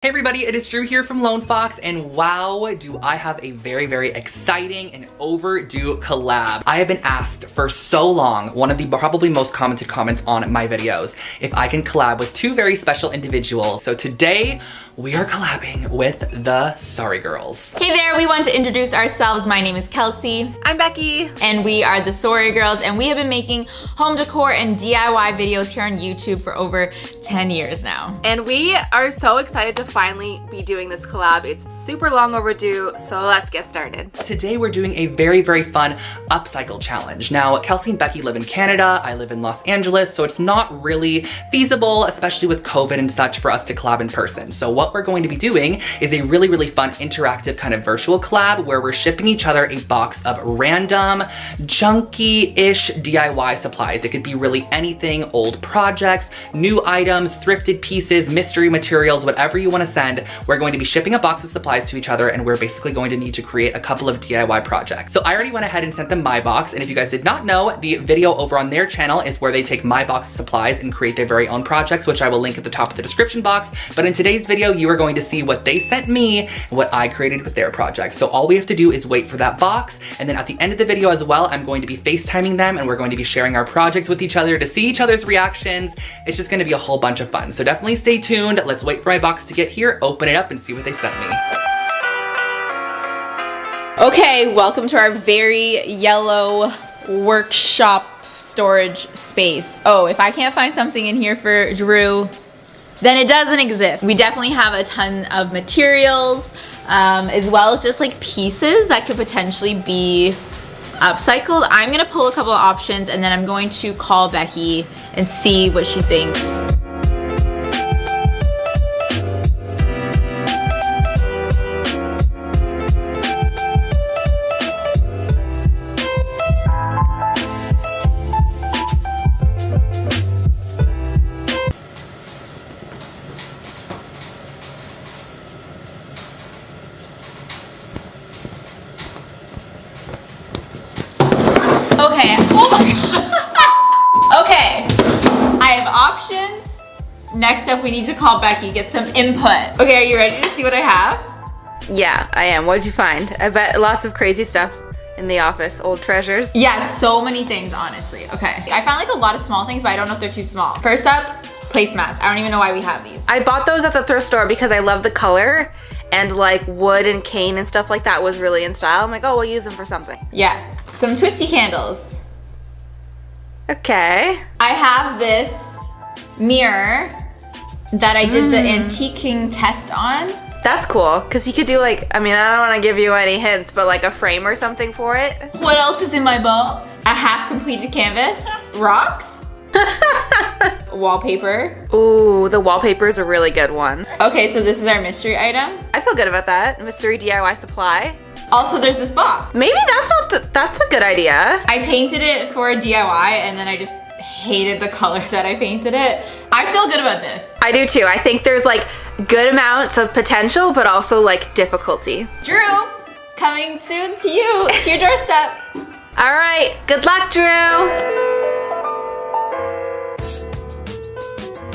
Hey everybody, it is Drew here from Lone Fox, and wow, do I have a very exciting and overdue collab. I have been asked for so long, one of the probably most commented comments on my videos, if I can collab with two very special individuals. So today, we are collabing with the Sorry Girls. Hey there, we want to introduce ourselves. My name is Kelsey. I'm Becky. And we are the Sorry Girls, and we have been making home decor and DIY videos here on YouTube for over 10 years now. And we are so excited to finally be doing this collab. It's super long overdue, so let's get started. Today we're doing a very fun upcycle challenge. Now, Kelsey and Becky live in Canada, I live in Los Angeles, so it's not really feasible, especially with COVID and such, for us to collab in person. So what we're going to be doing is a really fun interactive kind of virtual collab where we're shipping each other a box of random junky-ish DIY supplies. It could be really anything, old projects, new items, thrifted pieces, mystery materials, whatever you want to send. We're going to be shipping a box of supplies to each other, and we're basically going to need to create a couple of DIY projects. So I already went ahead and sent them my box, and if you guys did not know, the video over on their channel is where they take my box of supplies and create their very own projects, which I will link at the top of the description box. But in today's video, you are going to see what they sent me and what I created with their projects. So all we have to do is wait for that box, and then at the end of the video as well, I'm going to be FaceTiming them, and we're going to be sharing our projects with each other to see each other's reactions. It's just gonna be a whole bunch of fun. So definitely stay tuned. Let's wait for my box to get here, open it up, and see what they sent me. Okay, welcome to our very yellow workshop storage space. Oh, if I can't find something in here for Drew, then it doesn't exist. We definitely have a ton of materials, as well as just like pieces that could potentially be upcycled. I'm gonna pull a couple of options, and then I'm going to call Becky and see what she thinks. Okay, oh my god. Okay, I have options. Next up, we need to call Becky, get some input. Okay, are you ready to see what I have? Yeah, I am. What did you find? I bet lots of crazy stuff in the office, old treasures. Yeah, so many things, honestly. Okay, I found like a lot of small things, but I don't know if they're too small. First up, placemats. I don't even know why we have these. I bought those at the thrift store because I love the color, and like wood and cane and stuff like that was really in style. I'm like, oh, we'll use them for something. Yeah, some twisty candles. Okay. I have this mirror that I did the antiquing test on. That's cool, because you could do like, I mean, I don't want to give you any hints, but like a frame or something for it. What else is in my box? A half completed canvas, rocks, wallpaper. Ooh, the wallpaper is a really good one. Okay, so this is our mystery item. I feel good about that. Mystery DIY supply. Also, there's this box. Maybe that's a good idea. I painted it for a DIY, and then I just hated the color that I painted it. I feel good about this. I do too. I think there's like good amounts of potential, but also like difficulty. Drew, coming soon to you, to your doorstep. All right, good luck, Drew.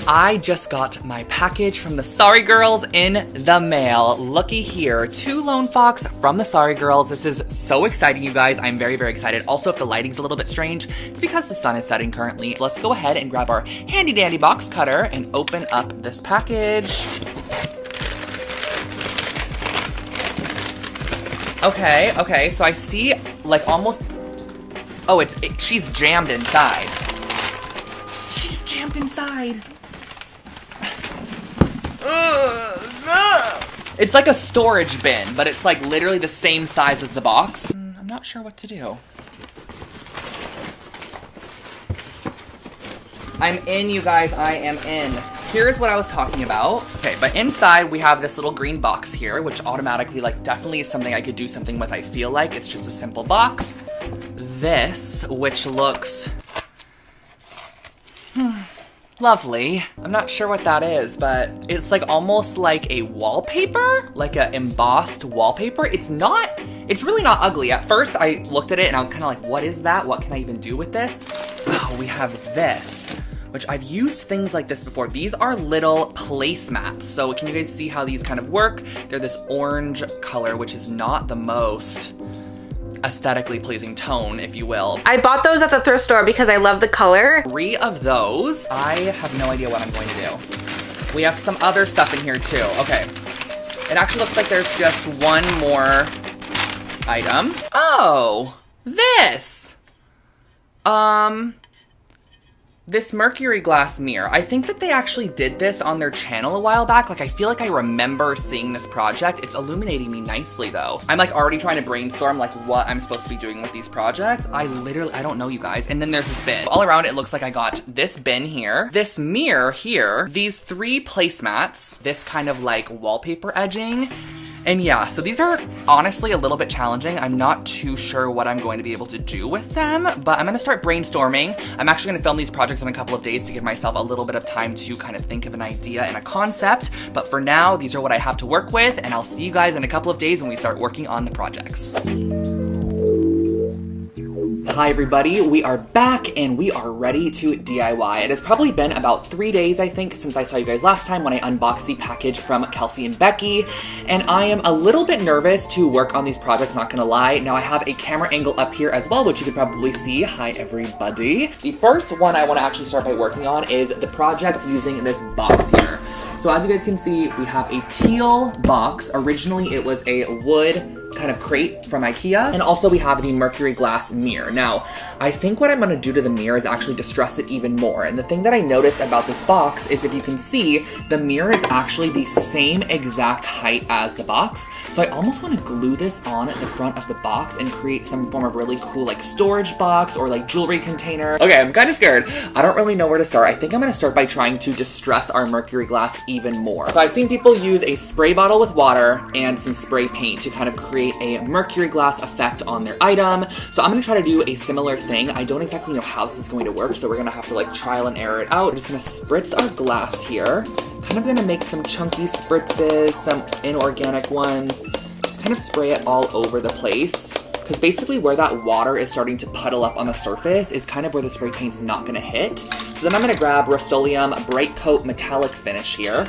I just got my package from the Sorry Girls in the mail. Looky here, to Lone Fox from the Sorry Girls. This is so exciting, you guys. I'm very excited. Also, if the lighting's a little bit strange, it's because the sun is setting currently. Let's go ahead and grab our handy dandy box cutter and open up this package. Okay, so I see like almost, oh, she's jammed inside. She's jammed inside. It's like a storage bin, but it's like literally the same size as the box. I'm not sure what to do. I'm in, you guys, I am in. Here's what I was talking about. Okay, but inside we have this little green box here, which automatically, like, definitely is something I could do something with, I feel like. It's just a simple box. This, which looks lovely. I'm not sure what that is, but it's like almost like a wallpaper, like a embossed wallpaper. It's really not ugly. At first I looked at it and I was kind of like, what is that? What can I even do with this? Oh, we have this, which I've used things like this before. These are little placemats. So can you guys see how these kind of work? They're this orange color, which is not the most aesthetically pleasing tone, if you will. I bought those at the thrift store because I love the color. 3 of those. I have no idea what I'm going to do. We have some other stuff in here too. Okay. It actually looks like there's just one more item. Oh, this. This mercury glass mirror. I think that they actually did this on their channel a while back. Like, I feel like I remember seeing this project. It's illuminating me nicely though. I'm like already trying to brainstorm like what I'm supposed to be doing with these projects. I don't know, you guys. And then there's this bin. All around it looks like I got this bin here, this mirror here, these 3 placemats, this kind of like wallpaper edging. And yeah, so these are honestly a little bit challenging. I'm not too sure what I'm going to be able to do with them, but I'm gonna start brainstorming. I'm actually gonna film these projects in a couple of days to give myself a little bit of time to kind of think of an idea and a concept. But for now, these are what I have to work with, and I'll see you guys in a couple of days when we start working on the projects. Hi everybody, we are back and we are ready to DIY. It has probably been about 3 days, I think, since I saw you guys last time when I unboxed the package from Kelsey and Becky, and I am a little bit nervous to work on these projects, not gonna lie. Now I have a camera angle up here as well, which you could probably see. Hi everybody. The first one I want to actually start by working on is the project using this box here. So as you guys can see, we have a teal box. Originally it was a wood kind of crate from IKEA. And also we have the mercury glass mirror. Now, I think what I'm gonna do to the mirror is actually distress it even more. And the thing that I noticed about this box is if you can see, the mirror is actually the same exact height as the box. So I almost wanna glue this on at the front of the box and create some form of really cool like storage box or like jewelry container. Okay, I'm kind of scared. I don't really know where to start. I think I'm gonna start by trying to distress our mercury glass even more. So I've seen people use a spray bottle with water and some spray paint to kind of create a mercury glass effect on their item. So I'm gonna try to do a similar thing. I don't exactly know how this is going to work, so we're gonna have to like trial and error it out. We're just gonna spritz our glass here. Kind of gonna make some chunky spritzes, some inorganic ones. Just kind of spray it all over the place. Because basically where that water is starting to puddle up on the surface is kind of where the spray paint's not gonna hit. So then I'm gonna grab Rust-Oleum Bright Coat Metallic Finish here.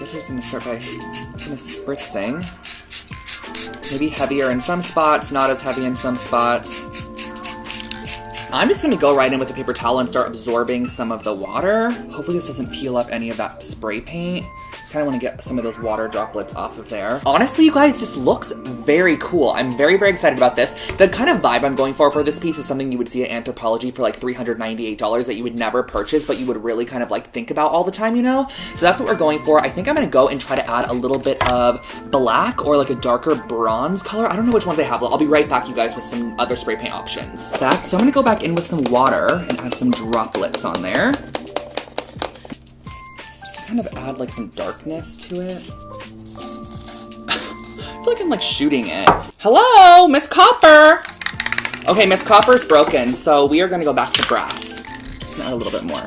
This is gonna start by kind of spritzing. Maybe heavier in some spots, not as heavy in some spots. I'm just gonna go right in with the paper towel and start absorbing some of the water. Hopefully this doesn't peel up any of that spray paint. Kind of want to get some of those water droplets off of there. Honestly, you guys, this looks very cool. I'm very, very excited about this. The kind of vibe I'm going for this piece is something you would see at Anthropologie for like $398 that you would never purchase, but you would really kind of like think about all the time, you know? So that's what we're going for. I think I'm gonna go and try to add a little bit of black or like a darker bronze color. I don't know which ones I have. I'll be right back, you guys, with some other spray paint options. So I'm gonna go back in with some water and add some droplets on there. Kind of add like some darkness to it. I feel like I'm like shooting it. Hello, Miss Copper. Okay, Miss Copper's broken, so we are gonna go back to brass. Add a little bit more.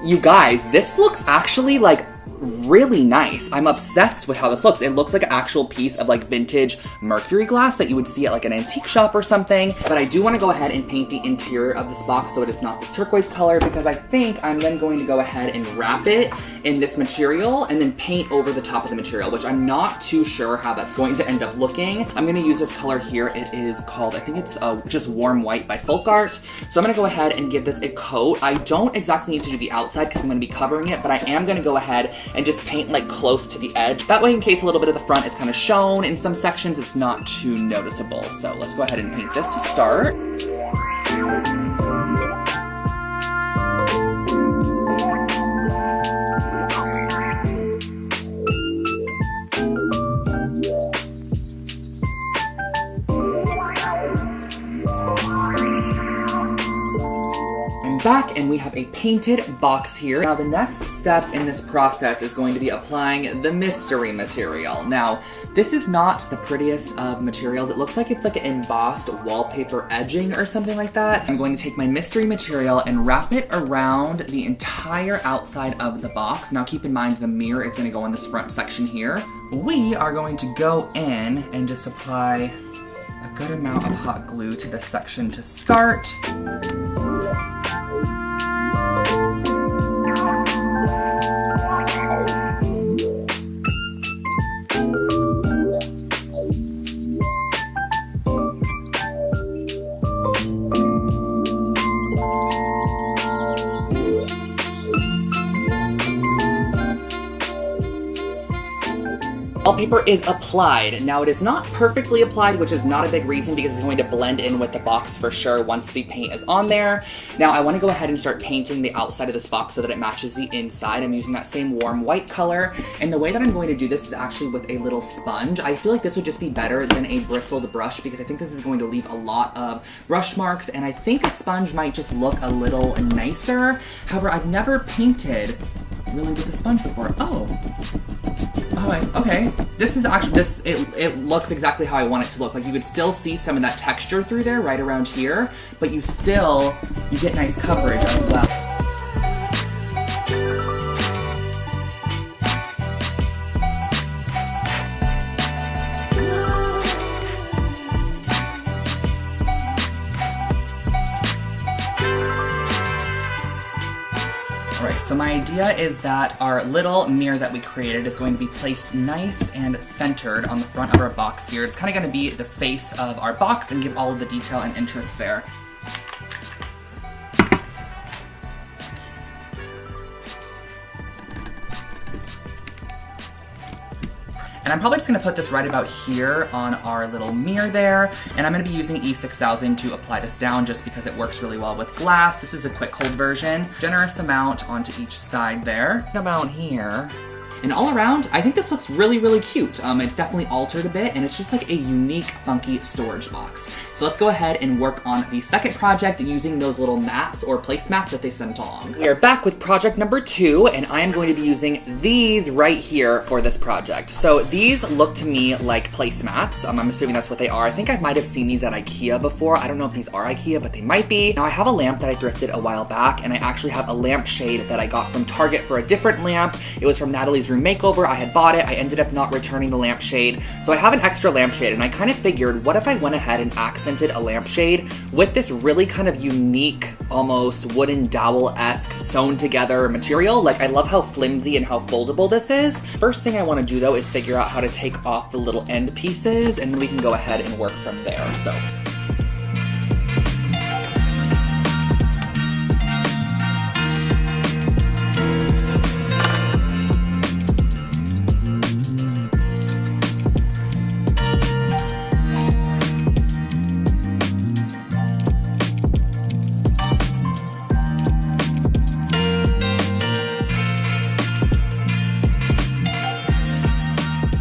You guys, this looks actually like really nice. I'm obsessed with how this looks. It looks like an actual piece of like vintage mercury glass that you would see at like an antique shop or something. But I do want to go ahead and paint the interior of this box so it is not this turquoise color, because I think I'm then going to go ahead and wrap it in this material and then paint over the top of the material, which I'm not too sure how that's going to end up looking. I'm going to use this color here. It is called, I think it's just Warm White by Folk Art. So I'm going to go ahead and give this a coat. I don't exactly need to do the outside because I'm going to be covering it, but I am going to go ahead and just paint like close to the edge. That way, in case a little bit of the front is kind of shown in some sections, it's not too noticeable. So let's go ahead and paint this to start. Back, and we have a painted box here. Now the next step in this process is going to be applying the mystery material. Now this is not the prettiest of materials. It looks like it's like an embossed wallpaper edging or something like that. I'm going to take my mystery material and wrap it around the entire outside of the box. Now keep in mind the mirror is going to go in this front section here. We are going to go in and just apply a good amount of hot glue to this section to start. Wallpaper is applied. Now it is not perfectly applied, which is not a big reason because it's going to blend in with the box for sure once the paint is on there. Now I want to go ahead and start painting the outside of this box so that it matches the inside. I'm using that same warm white color, and the way that I'm going to do this is actually with a little sponge. I feel like this would just be better than a bristled brush because I think this is going to leave a lot of brush marks, and I think a sponge might just look a little nicer. However, I've never painted really with a sponge before. Okay. This is actually, it looks exactly how I want it to look. Like you could still see some of that texture through there right around here, but you get nice coverage as well. So my idea is that our little mirror that we created is going to be placed nice and centered on the front of our box here. It's kind of going to be the face of our box and give all of the detail and interest there. And I'm probably just gonna put this right about here on our little mirror there. And I'm gonna be using E6000 to apply this down just because it works really well with glass. This is a quick hold version. Generous amount onto each side there. About here. And all around, I think this looks really, really cute. It's definitely altered a bit, and it's just like a unique, funky storage box. So let's go ahead and work on the second project using those little mats or placemats that they sent along. We are back with project number 2, and I am going to be using these right here for this project. So these look to me like placemats. I'm assuming that's what they are. I think I might have seen these at IKEA before. I don't know if these are IKEA, but they might be. Now I have a lamp that I thrifted a while back, and I actually have a lampshade that I got from Target for a different lamp. It was from Natalie's Room Makeover. I had bought it. I ended up not returning the lampshade. So I have an extra lampshade, and I kind of figured, what if I went ahead and accented a lampshade with this really kind of unique, almost wooden dowel-esque sewn together material. Like, I love how flimsy and how foldable this is. First thing I want to do though is figure out how to take off the little end pieces, and then we can go ahead and work from there. So.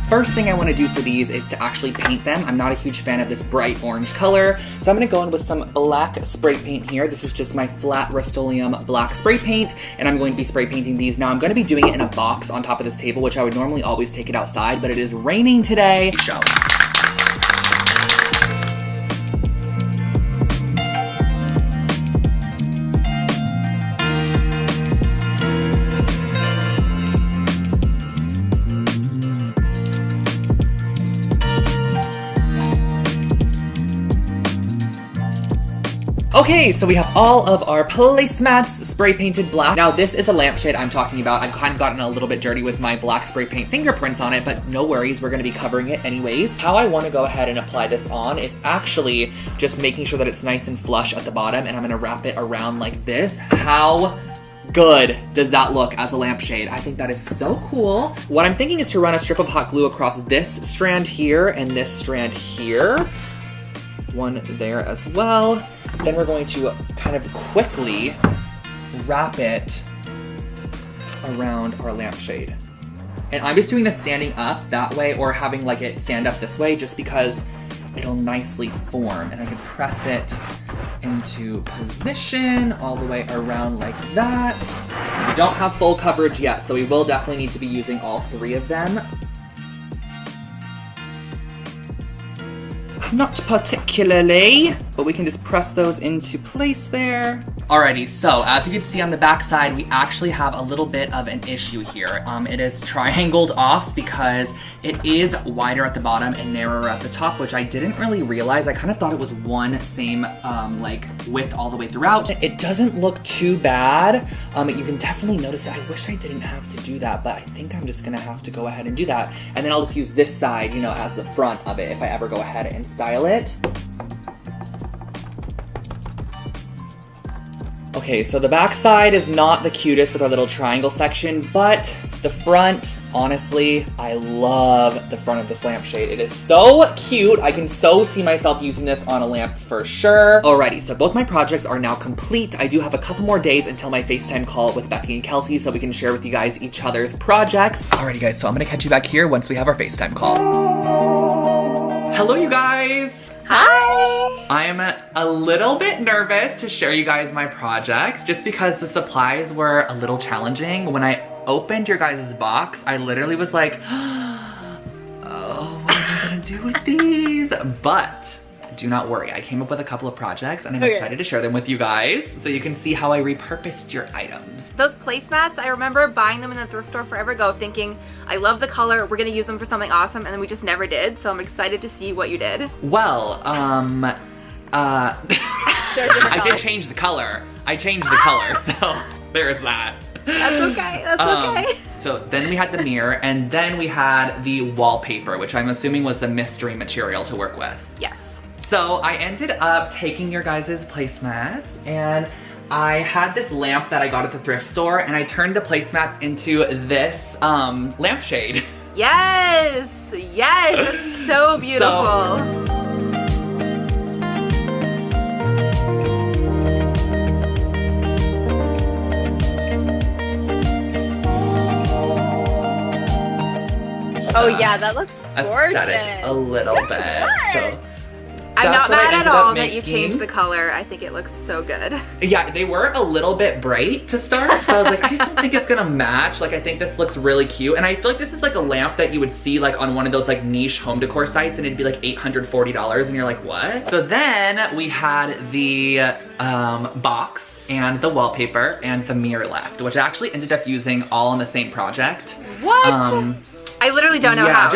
First thing I want to do for these is to actually paint them. I'm not a huge fan of this bright orange color, so I'm going to go in with some black spray paint here. This is just my flat Rust-Oleum black spray paint, and I'm going to be spray painting these. Now I'm going to be doing it in a box on top of this table, which I would normally always take it outside, but it is raining today. Show. Okay, so we have all of our placemats spray painted black. Now this is a lampshade I'm talking about. I've kind of gotten a little bit dirty with my black spray paint fingerprints on it, but no worries, we're gonna be covering it anyways. How I wanna go ahead and apply this on is actually just making sure that it's nice and flush at the bottom, and I'm gonna wrap it around like this. How good does that look as a lampshade? I think that is so cool. What I'm thinking is to run a strip of hot glue across this strand here and this strand here. One there as well. Then we're going to kind of quickly wrap it around our lampshade. And I'm just doing this standing up that way or having like it stand up this way just because it'll nicely form, and I can press it into position all the way around like that. We don't have full coverage yet, so we will definitely need to be using all 3 of them. Not particularly, but we can just press those into place there. Alrighty, so as you can see on the back side, we actually have a little bit of an issue here. It is triangled off because it is wider at the bottom and narrower at the top, which I didn't really realize. I kind of thought it was one same like width all the way throughout. It doesn't look too bad. You can definitely notice it. I wish I didn't have to do that, but I think I'm just gonna have to go ahead and do that. And then I'll just use this side, you know, as the front of it if I ever go ahead and style it. Okay, so the back side is not the cutest with our little triangle section, but the front, honestly, I love the front of this lampshade. It is so cute. I can so see myself using this on a lamp for sure. Alrighty, so both my projects are now complete. I do have a couple more days until my FaceTime call with Becky and Kelsey so we can share with you guys each other's projects. Alrighty guys, so I'm gonna catch you back here once we have our FaceTime call. Hello you guys! Hi! I'm a little bit nervous to share you guys my projects just because the supplies were a little challenging. When I opened your guys' box, I literally was like, oh, what am I gonna do with these? But do not worry, I came up with a couple of projects and I'm excited to share them with you guys so you can see how I repurposed your items. Those placemats, I remember buying them in the thrift store forever ago thinking, I love the color, we're gonna use them for something awesome, and then we just never did, so I'm excited to see what you did. Well, I did change the color. I changed the color, so there's that. That's okay, that's okay. So then we had the mirror, and then we had the wallpaper, which I'm assuming was the mystery material to work with. Yes. So I ended up taking your guys' placemats, and I had this lamp that I got at the thrift store, and I turned the placemats into this lampshade. Yes, yes, it's so beautiful. Oh yeah, that looks gorgeous. Aesthetic a little bit. So I'm that's not what I mad at ended up all that you making. changed the color. I think it looks so good. Yeah, they were a little bit bright to start, so I was like, I just don't think it's gonna match. Like, I think this looks really cute, and I feel like this is like a lamp that you would see like on one of those like niche home decor sites, and it'd be like $840, and you're like, what? So then we had the box and the wallpaper and the mirror left, which I actually ended up using all on the same project. What? I literally don't know how,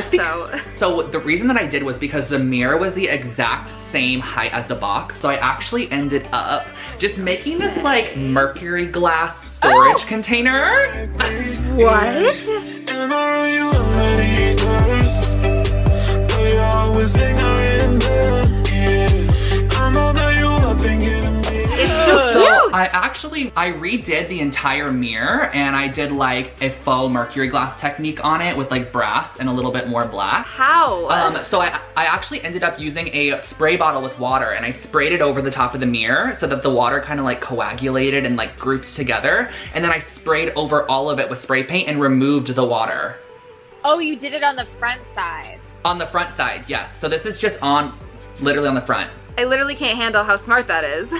So the reason that I did was because the mirror was the exact same height as the box, so I actually ended up just making this like mercury glass storage container. What? It's so cute. I redid the entire mirror, and I did like a faux mercury glass technique on it with like brass and a little bit more black. How? So I actually ended up using a spray bottle with water, and I sprayed it over the top of the mirror so that the water kind of like coagulated and like grouped together, and then I sprayed over all of it with spray paint and removed the water. Oh, you did it on the front side. On the front side, yes. So this is just on, literally on the front. I literally can't handle how smart that is.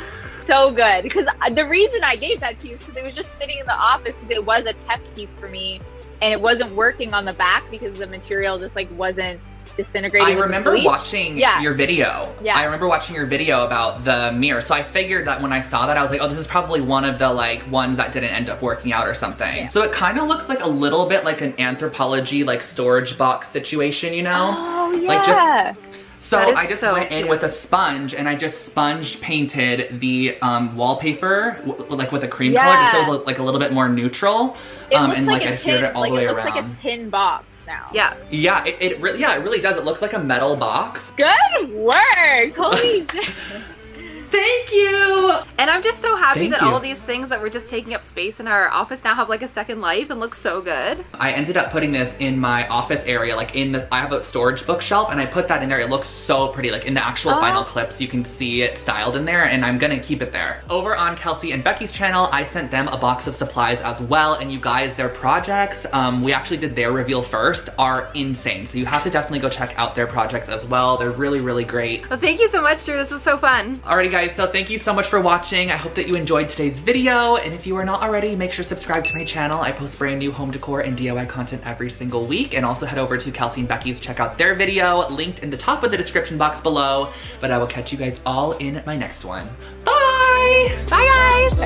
So good, because the reason I gave that to you is because it was just sitting in the office because it was a test piece for me, and it wasn't working on the back because the material just like wasn't disintegrating. I remember watching your video. Yeah. I remember watching your video about the mirror, so I figured that when I saw that, I was like, oh, this is probably one of the like ones that didn't end up working out or something. Yeah. So it kind of looks like a little bit like an Anthropologie like storage box situation, you know? Oh yeah. Like just. So I just so went in with a sponge, and I just sponge painted the wallpaper like with a cream color, just so it was like a little bit more neutral. It looks and like like a adhered it all the way it looks around. like a tin box now. Yeah. Yeah, it really does. It looks like a metal box. Good work! Holy shit. Thank you! And I'm just so happy Thank that you. all of these things that were just taking up space in our office now have like a second life and look so good. I ended up putting this in my office area, like I have a storage bookshelf, and I put that in there. It looks so pretty. Like in the actual final clips, you can see it styled in there, and I'm gonna keep it there. Over on Kelsey and Becky's channel, I sent them a box of supplies as well, and you guys, their projects, we actually did their reveal first, are insane. So you have to definitely go check out their projects as well. They're really, really great. Well, thank you so much, Drew. This was so fun. Alrighty guys, so thank you so much for watching. I hope that you enjoyed today's video, and if you are not already, make sure to subscribe to my channel. I post brand new home decor and DIY content every single week, and also head over to Kelsey and Becky's, check out their video, linked in the top of the description box below. But I will catch you guys all in my next one. Bye! Bye, guys!